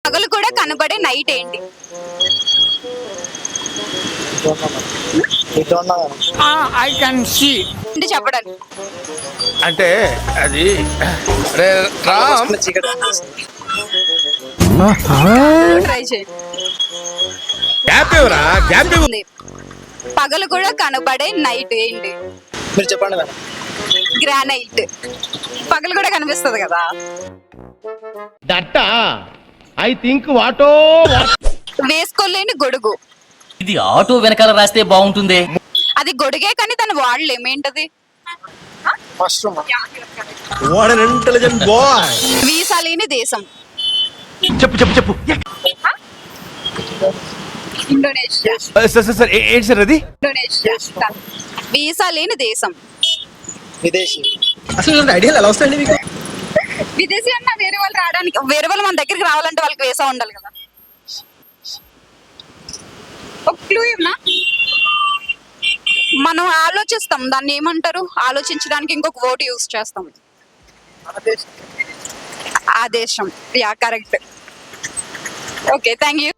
పగలు కూడా కనబడే నైట్ ఏంటి? I can see. అంటే చెప్పడానికి అంటే అది రే రామ్ ట్రై చేయండి. గ్యాప్ ఇవ్వరా గ్యాప్ ఇవ్వు. ఉంది. పగలు కూడా కనబడే నైట్ ఏంటి? మీరు చెప్పండి మేడం. గ్రానైట్. పగలు కూడా కనిపిస్తుంది కదా. దట్ట ఐ థింక్ వాటో వేసుకోలేని గొడుగు. ఇది ఆటో వెనకాల రాస్తే బాగుంటుంది. అది గొడుగే కానీ దాని వాడలేమేంటది? Mushroom. What an intelligent boy. Visa లేని దేశం. చెప్పు చెప్పు చెప్పు. ఇండోనేషియా. సార్ ఏంటి సార్ అది? ఇండోనేషియా. వీసా లేని దేశం. విదేశీ. అసలు ఇలాంటి ఐడియాలు ఎలా వస్తాయండి మీకు? విదేశీ అన్న వేరే వాళ్ళు రావడానికి, వేరే వాళ్ళు మన దగ్గరికి రావాలంటే వాళ్ళకి వీసా ఉండాలి కదా. ఒక క్లూ ఏమన్నా? మనం ఆలోచిస్తాం, దాన్ని ఏమంటారు? ఆలోచించడానికి ఇంకొక వర్డ్ యూజ్ చేస్తాం. ఆ దేశం. Yeah correct. Okay, thank you.